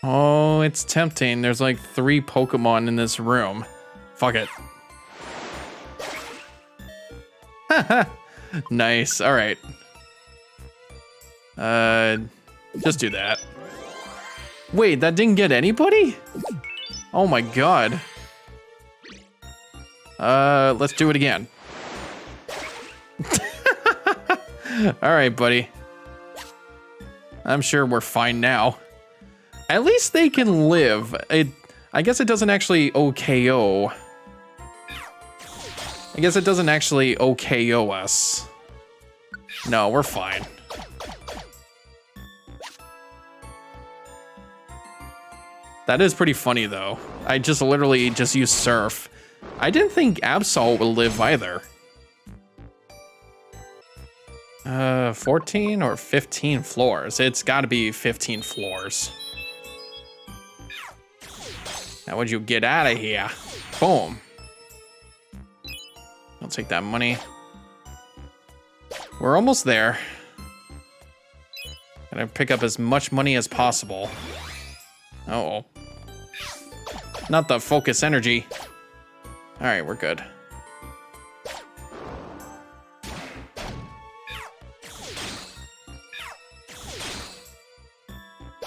Oh, it's tempting. There's like 3 Pokemon in this room. Fuck it. Nice. All right. Just do that. Wait, that didn't get anybody? Oh my god. Let's do it again. All right, buddy. I'm sure we're fine now. At least they can live. I guess it doesn't actually OKO. I guess it doesn't actually OKO us. No, we're fine. That is pretty funny though. I just literally just used Surf. I didn't think Absol would live either. 14 or 15 floors. It's gotta be 15 floors. Now would you get out of here? Boom. I'll take that money. We're almost there. Gotta pick up as much money as possible. Uh-oh. Not the focus energy. All right, we're good.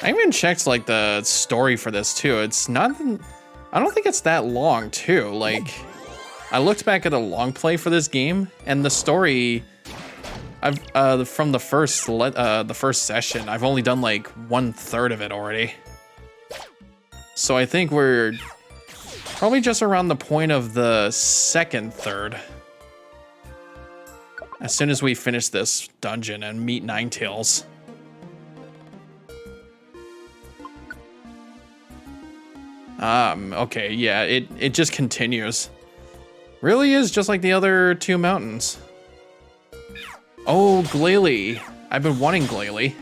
I even checked like the story for this too. It's not, I don't think it's that long too. Like, I looked back at a long play for this game, and the story, from the first session, I've only done like 1/3 of it already. So I think we're probably just around the point of the second third. As soon as we finish this dungeon and meet Ninetales. Okay, yeah, it just continues. Really is just like the other 2 mountains. Oh, Glalie. I've been wanting Glalie.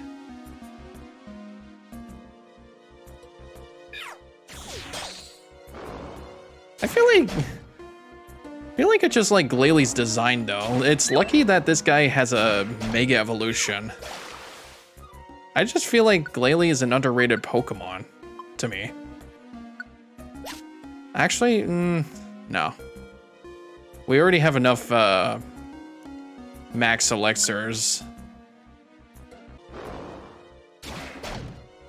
I feel like it's just like Glalie's design though. It's lucky that this guy has a Mega Evolution. I just feel like Glalie is an underrated Pokemon to me. Actually, no. We already have enough max elixirs.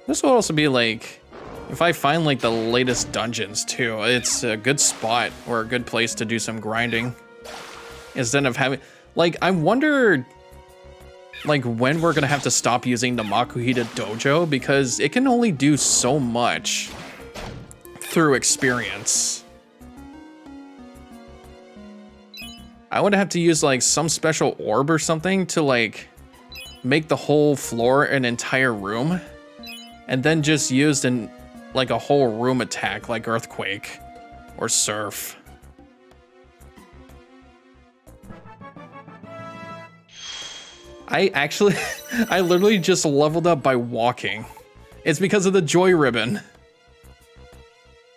This will also be like, if I find like the latest dungeons too, it's a good spot or a good place to do some grinding. Instead of having, like, I wonder like when we're gonna have to stop using the Makuhita Dojo, because it can only do so much through experience. I would have to use like some special orb or something to like make the whole floor an entire room, and then just used in like a whole room attack like Earthquake or Surf. I literally just leveled up by walking. It's because of the Joy Ribbon.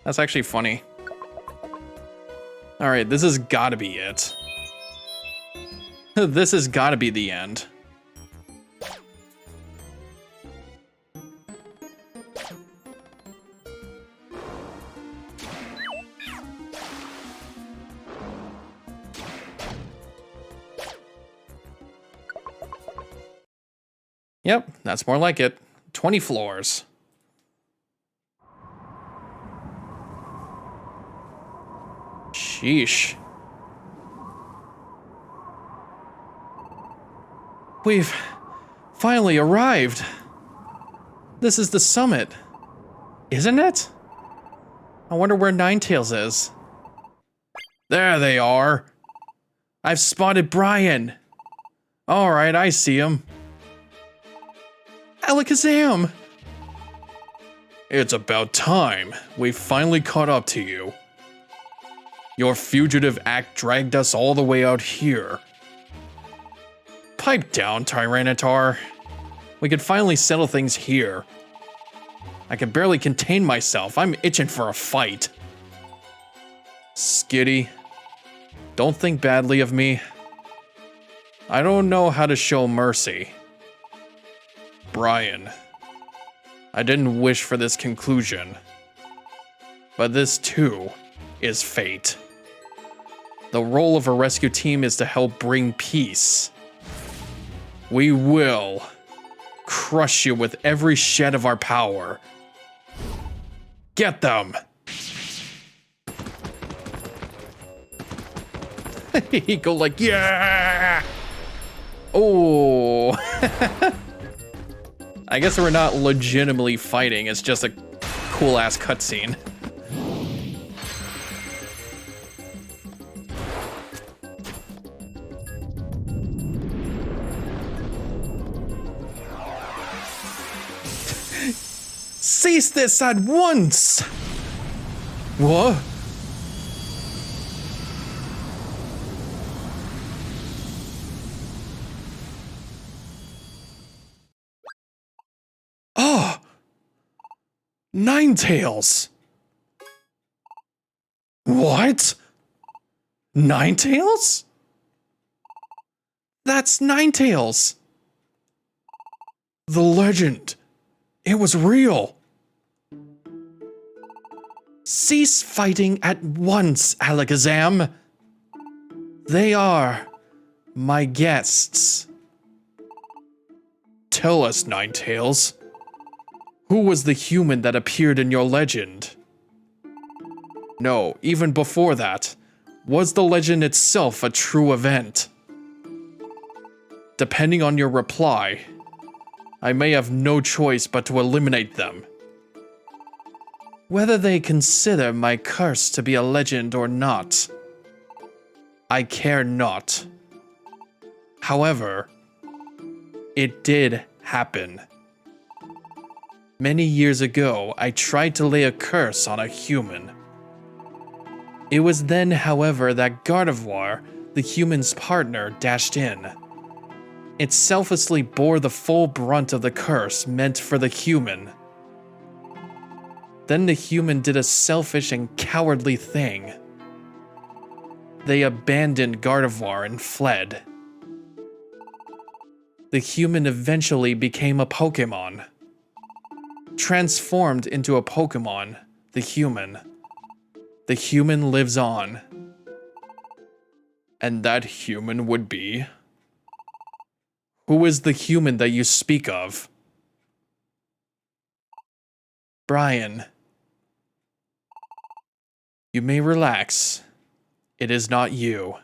That's actually funny. All right, this has gotta be it. This has gotta be the end. Yep, that's more like it. 20 floors. Sheesh. We've finally arrived. This is the summit, isn't it? I wonder where Ninetales is. There they are. I've spotted Brian. All right, I see him. Alakazam! It's about time. We've finally caught up to you. Your fugitive act dragged us all the way out here. Pipe down, Tyranitar. We could finally settle things here. I can barely contain myself. I'm itching for a fight. Skitty, don't think badly of me. I don't know how to show mercy. Brian, I didn't wish for this conclusion. But this, too, is fate. The role of a rescue team is to help bring peace. We will crush you with every shed of our power. Get them! He go like, yeah! Oh! I guess we're not legitimately fighting, it's just a cool-ass cutscene. Cease this at once! What? Oh! Ninetales! What? Ninetales? That's Ninetales! The legend. It was real. Cease fighting at once, Alakazam. They are my guests. Tell us, Ninetales. Who was the human that appeared in your legend? No, even before that, was the legend itself a true event? Depending on your reply, I may have no choice but to eliminate them. Whether they consider my curse to be a legend or not, I care not. However, it did happen. Many years ago, I tried to lay a curse on a human. It was then, however, that Gardevoir, the human's partner, dashed in. It selflessly bore the full brunt of the curse meant for the human. Then the human did a selfish and cowardly thing. They abandoned Gardevoir and fled. The human eventually became a Pokémon. Transformed into a Pokémon, the human. The human lives on. And that human would be? Who is the human that you speak of? Brian. You may relax. It is not you.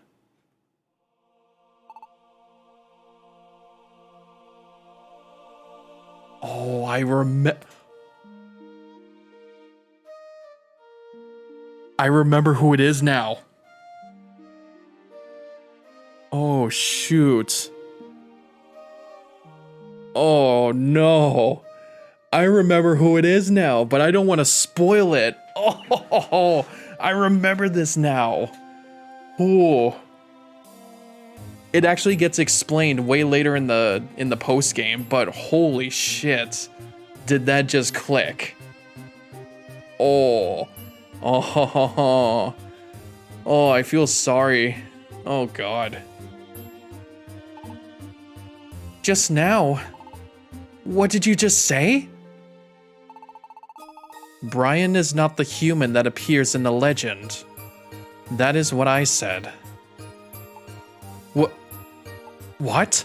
Oh, I remember who it is now. Oh, shoot. Oh, no. I remember who it is now, but I don't want to spoil it. Oh, I remember this now. Oh. It actually gets explained way later in the post game, but holy shit. Did that just click? Oh. Oh. Oh, I feel sorry. Oh god. Just now. What did you just say? Brian is not the human that appears in the legend. That is what I said. What?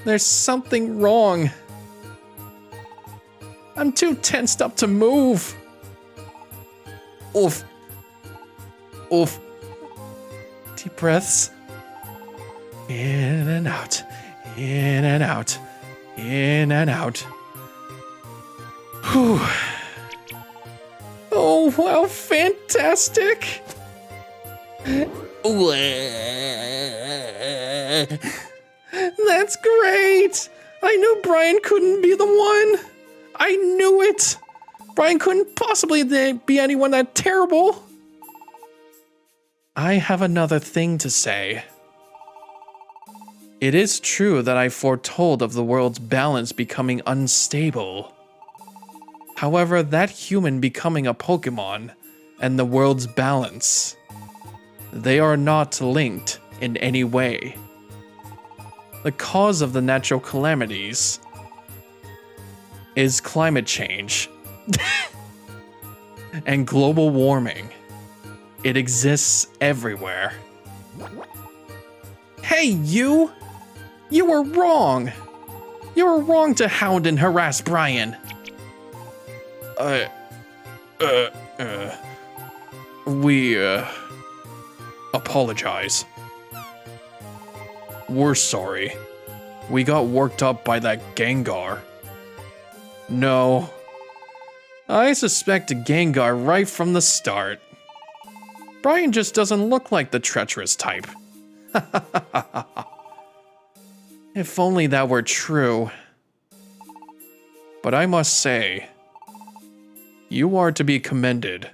There's something wrong. I'm too tensed up to move. Oof. Oof. Deep breaths. In and out. In and out. In and out. Whew. Oh, wow, fantastic. That's great. I knew Brian couldn't be the one. I knew it. Brian couldn't possibly be anyone that terrible. I have another thing to say. It is true that I foretold of the world's balance becoming unstable. However, that human becoming a Pokémon and the world's balance, they are not linked in any way. The cause of the natural calamities is climate change and global warming. It exists everywhere. Hey, you! You were wrong! You were wrong to hound and harass Brian. We apologize. We're sorry. We got worked up by that Gengar. No. I suspected Gengar right from the start. Brian just doesn't look like the treacherous type. If only that were true. But I must say, you are to be commended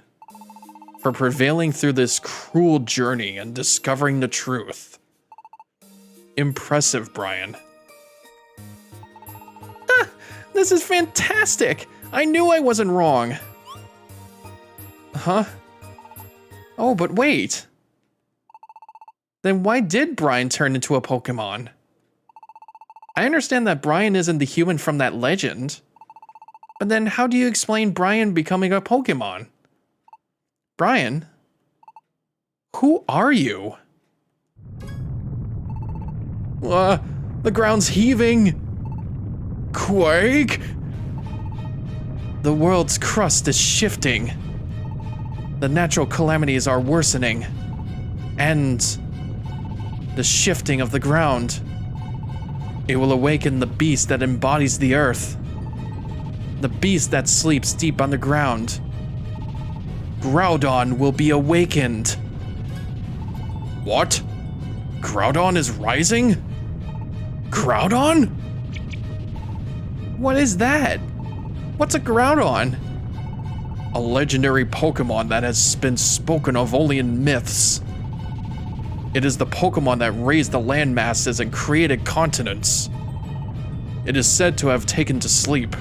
for prevailing through this cruel journey and discovering the truth. Impressive, Brian. Ah, this is fantastic! I knew I wasn't wrong. Huh? Oh, but wait. Then why did Brian turn into a Pokémon? I understand that Brian isn't the human from that legend. But then how do you explain Brian becoming a Pokémon? Brian? Who are you? The ground's heaving. Quake? The world's crust is shifting. The natural calamities are worsening. And the shifting of the ground. It will awaken the beast that embodies the earth. The beast that sleeps deep underground. Groudon will be awakened. What? Groudon is rising? Groudon? What is that? What's a Groudon? A legendary Pokémon that has been spoken of only in myths. It is the Pokémon that raised the land masses and created continents. It is said to have taken to sleep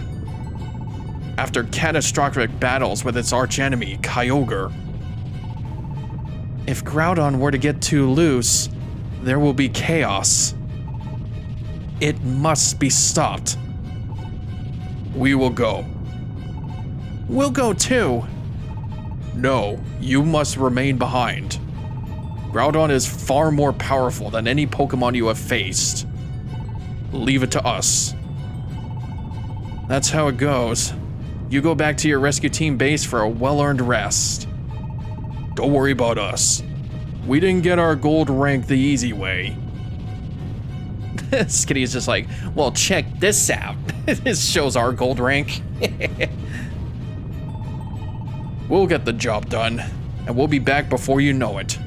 after catastrophic battles with its archenemy, Kyogre. If Groudon were to get too loose, there will be chaos. It must be stopped. We will go. We'll go too. No, you must remain behind. Groudon is far more powerful than any Pokémon you have faced. Leave it to us. That's how it goes. You go back to your rescue team base for a well-earned rest. Don't worry about us. We didn't get our gold rank the easy way. Skitty is just like, well, check this out. This shows our gold rank. We'll get the job done, and we'll be back before you know it.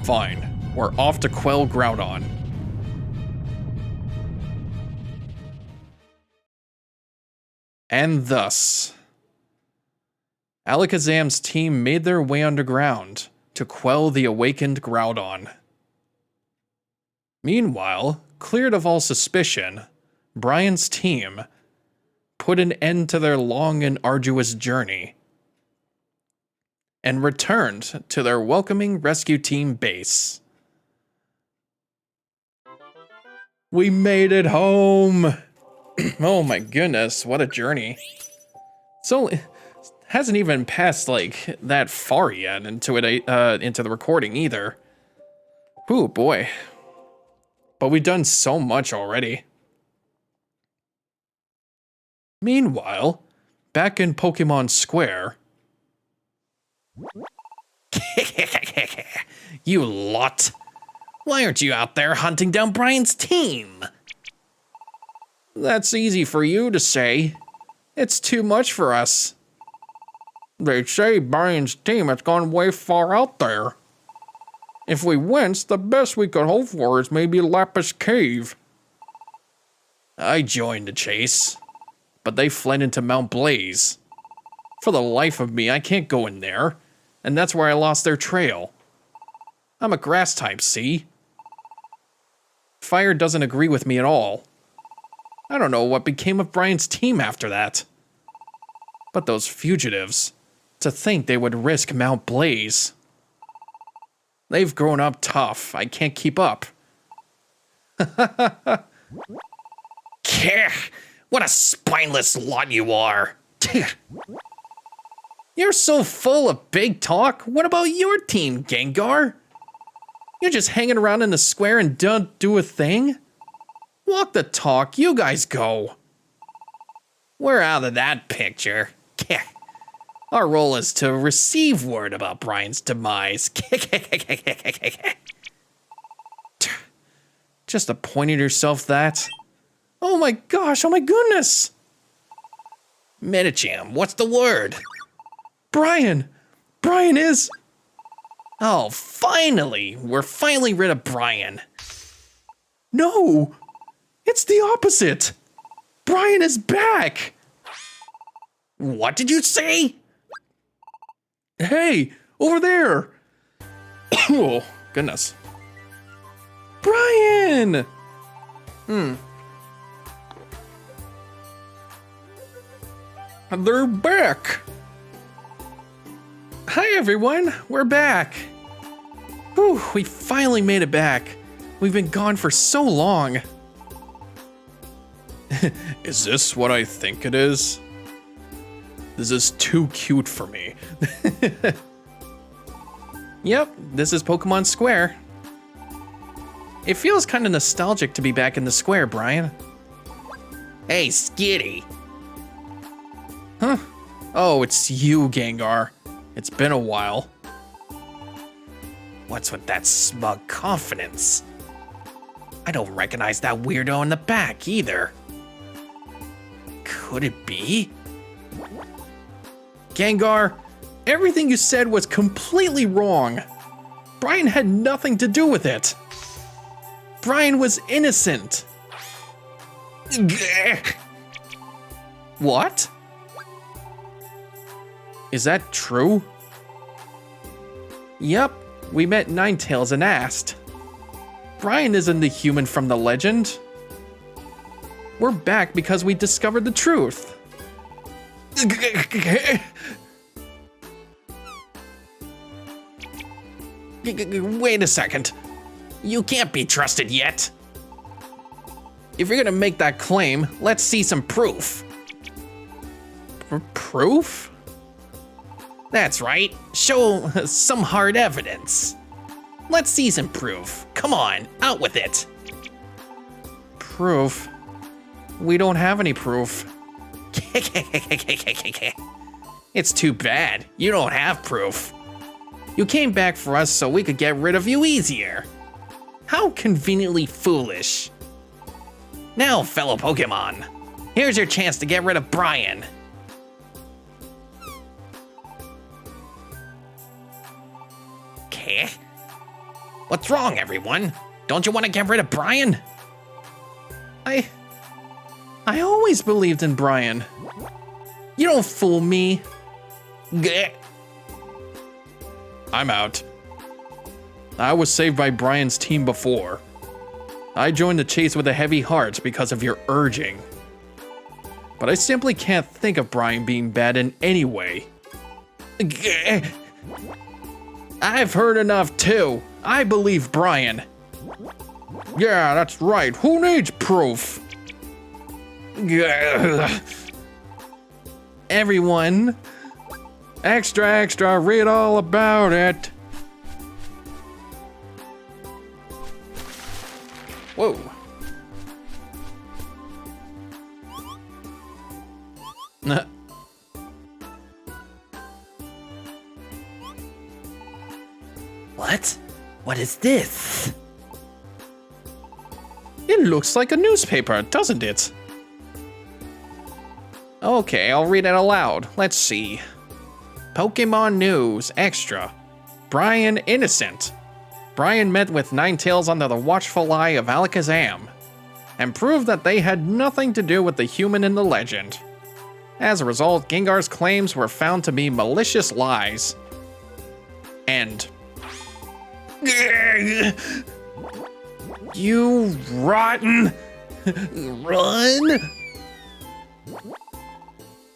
Fine, we're off to quell Groudon. And thus, Alakazam's team made their way underground to quell the awakened Groudon. Meanwhile, cleared of all suspicion, Brian's team put an end to their long and arduous journey and returned to their welcoming rescue team base. We made it home! Oh my goodness, what a journey. So, hasn't even passed like that far yet into the recording either. Ooh, boy. But we've done so much already. Meanwhile, back in Pokemon Square. You lot. Why aren't you out there hunting down Brian's team? That's easy for you to say. It's too much for us. They say Brian's team has gone way far out there. If we went, the best we could hope for is maybe Lapis Cave. I joined the chase, but they fled into Mount Blaze. For the life of me, I can't go in there, and that's where I lost their trail. I'm a grass type, see? Fire doesn't agree with me at all. I don't know what became of Brian's team after that. But those fugitives, to think they would risk Mount Blaze. They've grown up tough, I can't keep up. What a spineless lot you are. You're so full of big talk. What about your team, Gengar? You're just hanging around in the square and don't do a thing? Walk the talk, you guys go. We're out of that picture. Our role is to receive word about Brian's demise. Just appointed yourself that? Oh my gosh, oh my goodness! Medicham, what's the word? Brian! Brian is... Oh, finally! We're finally rid of Brian. No! It's the opposite! Brian is back! What did you say? Hey, over there! Oh, goodness. Brian! They're back! Hi everyone, we're back. Whew, we finally made it back. We've been gone for so long. Is this what I think it is? This is too cute for me. Yep, this is Pokemon Square. It feels kind of nostalgic to be back in the square, Brian. Hey, Skitty. Huh? Oh, it's you, Gengar. It's been a while. What's with that smug confidence? I don't recognize that weirdo in the back either. Could it be? Gengar, everything you said was completely wrong. Brian had nothing to do with it. Brian was innocent. What? Is that true? Yep, we met Ninetales and asked. Brian isn't the human from the legend. We're back because we discovered the truth. Wait a second. You can't be trusted yet. If you're gonna make that claim, let's see some proof. Proof? That's right. Show some hard evidence. Let's see some proof. Come on, out with it. Proof? We don't have any proof. It's too bad. You don't have proof. You came back for us so we could get rid of you easier. How conveniently foolish. Now, fellow Pokemon, here's your chance to get rid of Brian. Okay. What's wrong, everyone? Don't you want to get rid of Brian? I always believed in Brian. You don't fool me. Gah. I'm out. I was saved by Brian's team before. I joined the chase with a heavy heart because of your urging. But I simply can't think of Brian being bad in any way. Gah. I've heard enough too. I believe Brian. Yeah, that's right. Who needs proof? Gah. Everyone, extra, read all about it. Whoa. What? What is this? It looks like a newspaper, doesn't it? Okay, I'll read it aloud. Let's see. Pokemon News Extra. Brian innocent. Brian met with Ninetales under the watchful eye of Alakazam and proved that they had nothing to do with the human in the legend. As a result, Gengar's claims were found to be malicious lies. End. You rotten... Run!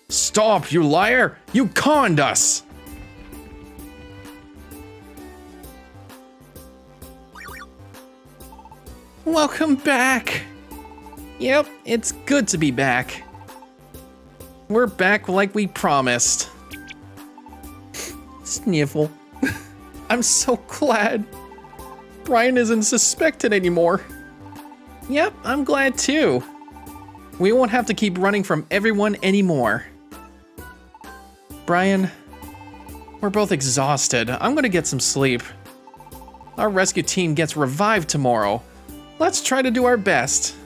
Stop, you liar! You conned us! Welcome back. Yep, it's good to be back. We're back like we promised. Sniffle. I'm so glad. Brian isn't suspected anymore. Yep, I'm glad too. We won't have to keep running from everyone anymore. Brian, we're both exhausted. I'm gonna get some sleep. Our rescue team gets revived tomorrow. Let's try to do our best.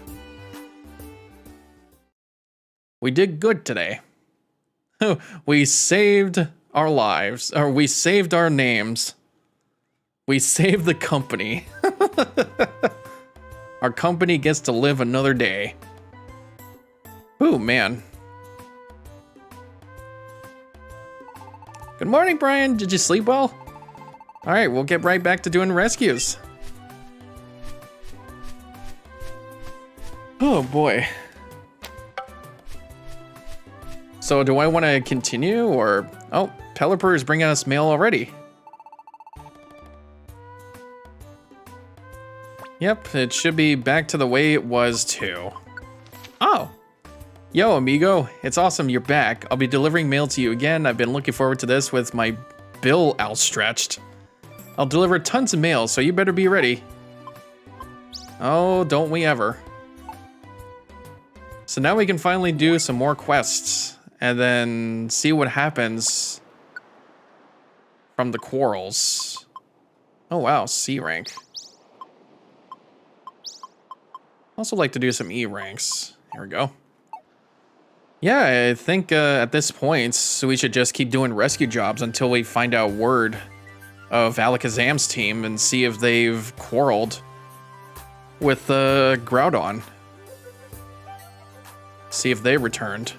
We did good today. We saved our lives, or we saved our names. We saved the company. Our company gets to live another day. Ooh, man. Good morning, Brian. Did you sleep well? All right, we'll get right back to doing rescues. Oh boy. So do I want to continue or... Oh, Pelipper is bringing us mail already. Yep, it should be back to the way it was too. Oh. Yo, amigo. It's awesome you're back. I'll be delivering mail to you again. I've been looking forward to this with my bill outstretched. I'll deliver tons of mail, so you better be ready. Oh, don't we ever. So now we can finally do some more quests and then see what happens from the quarrels. Oh wow, C rank. Also like to do some E ranks. Here we go. Yeah, I think at this point, so we should just keep doing rescue jobs until we find out word of Alakazam's team and see if they've quarreled with Groudon. See if they returned.